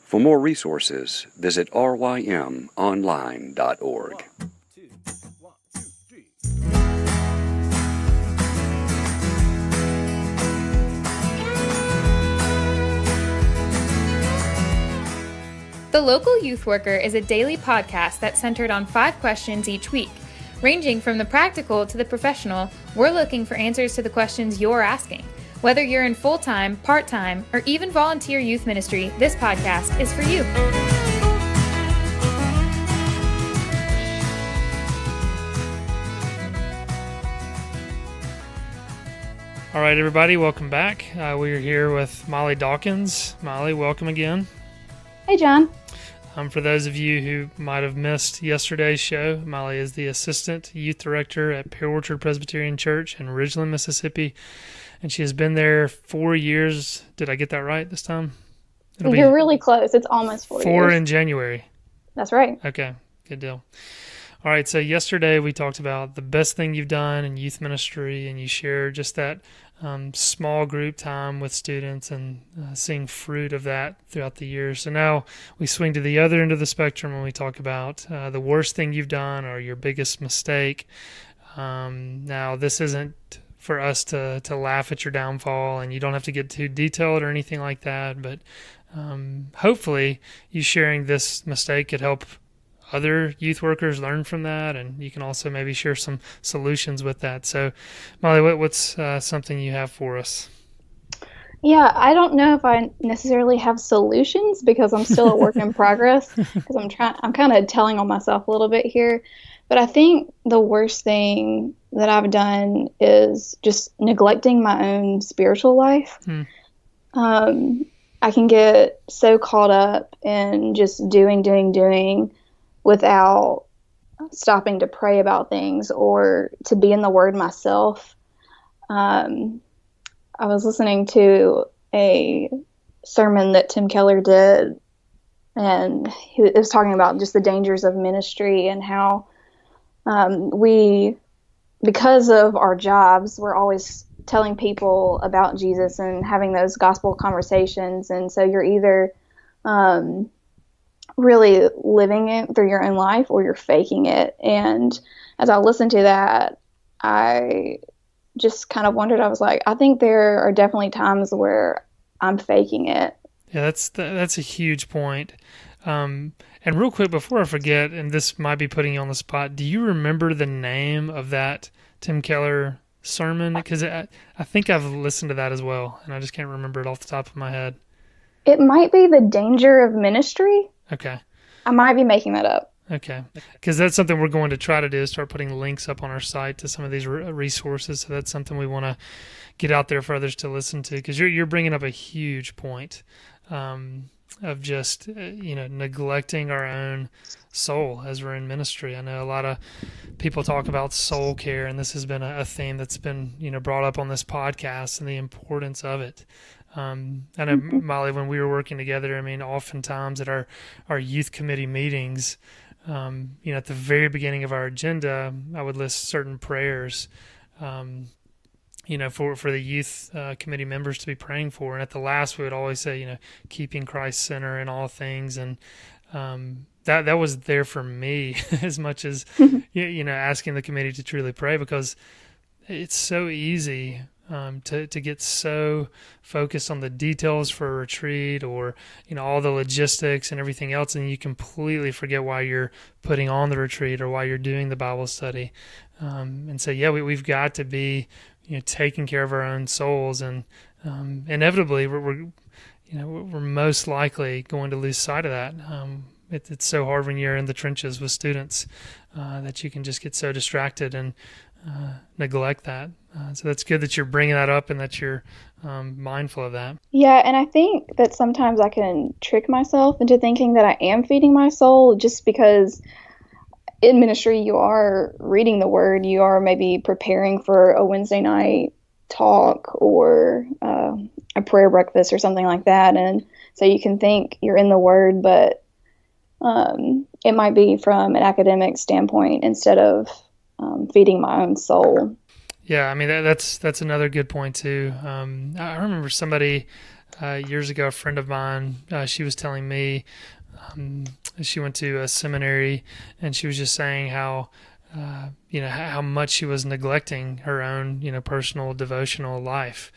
For more resources, visit rymonline.org. The Local Youth Worker is a daily podcast that's centered on 5 questions each week. Ranging from the practical to the professional, we're looking for answers to the questions you're asking. Whether you're in full-time, part-time, or even volunteer youth ministry, this podcast is for you. All right, everybody, welcome back. We're here with Molly Dawkins. Molly, welcome again. Hey, John. For those of you who might have missed yesterday's show, Molly is the Assistant Youth Director at Pear Orchard Presbyterian Church in Ridgeland, Mississippi, and she has been there 4 years. Did I get that right this time? You're really close. It's almost 4 years. 4 in January. That's right. Okay, good deal. All right, so yesterday we talked about the best thing you've done in youth ministry, and you shared just that small group time with students and seeing fruit of that throughout the years. So now we swing to the other end of the spectrum when we talk about the worst thing you've done or your biggest mistake. Now, this isn't for us to laugh at your downfall, and you don't have to get too detailed or anything like that, but hopefully you sharing this mistake could help other youth workers learn from that, and you can also maybe share some solutions with that. So, Molly, what's something you have for us? Yeah, I don't know if I necessarily have solutions because I'm still a work in progress, because I'm kind of telling on myself a little bit here. But I think the worst thing that I've done is just neglecting my own spiritual life. I can get so caught up in just doing without stopping to pray about things or to be in the Word myself. I was listening to a sermon that Tim Keller did, and he was talking about just the dangers of ministry and how because of our jobs, we're always telling people about Jesus and having those gospel conversations. And so you're either really living it through your own life or you're faking it. And as I listened to that, I just kind of wondered, I was like, I think there are definitely times where I'm faking it. Yeah, that's a huge point. And real quick, before I forget, and this might be putting you on the spot, do you remember the name of that Tim Keller sermon? Because I think I've listened to that as well, and I just can't remember it off the top of my head. It might be The Danger of Ministry. Okay. I might be making that up. Okay. Because that's something we're going to try to do, is start putting links up on our site to some of these resources. So that's something we want to get out there for others to listen to, because you're bringing up a huge point of just, neglecting our own soul as we're in ministry. I know a lot of people talk about soul care, and this has been a theme that's been, brought up on this podcast, and the importance of it. I know, Molly, when we were working together, oftentimes at our youth committee meetings, at the very beginning of our agenda, I would list certain prayers, for the youth committee members to be praying for. And at the last, we would always say, keeping Christ center in all things. And that was there for me as much as, asking the committee to truly pray, because it's so easy to get so focused on the details for a retreat or, all the logistics and everything else, and you completely forget why you're putting on the retreat or why you're doing the Bible study. And so, we've got to be, taking care of our own souls, and inevitably we're most likely going to lose sight of that. It's so hard when you're in the trenches with students that you can just get so distracted and neglect that. So that's good that you're bringing that up and that you're mindful of that. Yeah, and I think that sometimes I can trick myself into thinking that I am feeding my soul, just because in ministry you are reading the Word, you are maybe preparing for a Wednesday night talk or a prayer breakfast or something like that, and so you can think you're in the Word, but it might be from an academic standpoint instead of feeding my own soul. Yeah, that's another good point too. I remember somebody years ago, a friend of mine, she was telling me she went to a seminary, and she was just saying how how much she was neglecting her own personal devotional life.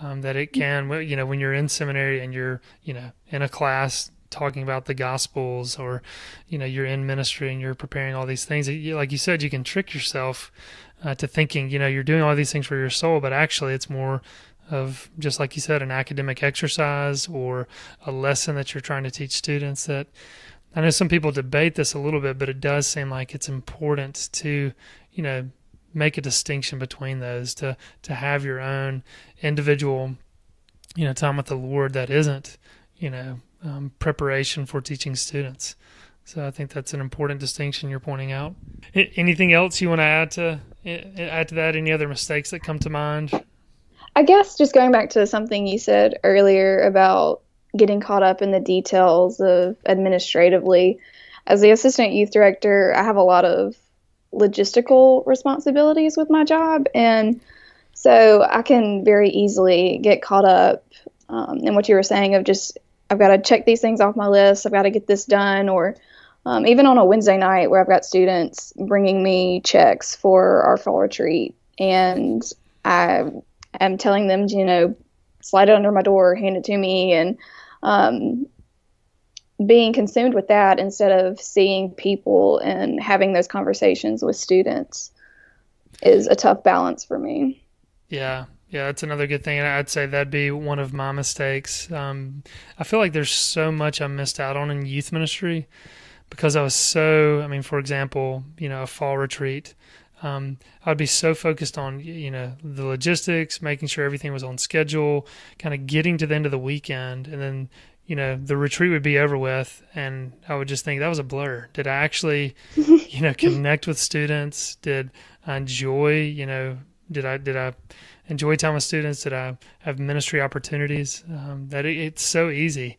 That it can, when you're in seminary and you're in a class talking about the Gospels, or you're in ministry and you're preparing all these things, like you said, you can trick yourself to thinking you're doing all these things for your soul, but actually it's more of, just like you said, an academic exercise or a lesson that you're trying to teach students. That I know some people debate this a little bit, but it does seem like it's important to make a distinction between those, to have your own individual time with the Lord that isn't preparation for teaching students. So I think that's an important distinction you're pointing out. Anything else you want to add to that? Any other mistakes that come to mind? I guess just going back to something you said earlier about getting caught up in the details of administratively. As the assistant youth director, I have a lot of logistical responsibilities with my job, and so I can very easily get caught up in what you were saying of just, I've got to check these things off my list, I've got to get this done, or even on a Wednesday night where I've got students bringing me checks for our fall retreat, and I am telling them to, slide it under my door, hand it to me, and being consumed with that instead of seeing people and having those conversations with students is a tough balance for me. Yeah, that's another good thing. And I'd say that'd be one of my mistakes. I feel like there's so much I missed out on in youth ministry because I was for example, a fall retreat. I'd be so focused on, the logistics, making sure everything was on schedule, kind of getting to the end of the weekend, and then, the retreat would be over with, and I would just think that was a blur. Did I actually, connect with students? Did I enjoy, did I enjoy time with students? Did I have ministry opportunities? It's so easy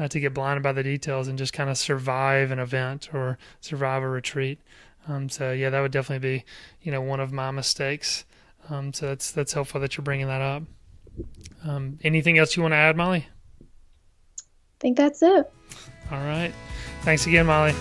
to get blinded by the details and just kind of survive an event or survive a retreat. That would definitely be, one of my mistakes. So that's helpful that you're bringing that up. Anything else you want to add, Molly? I think that's it. All right. Thanks again, Molly.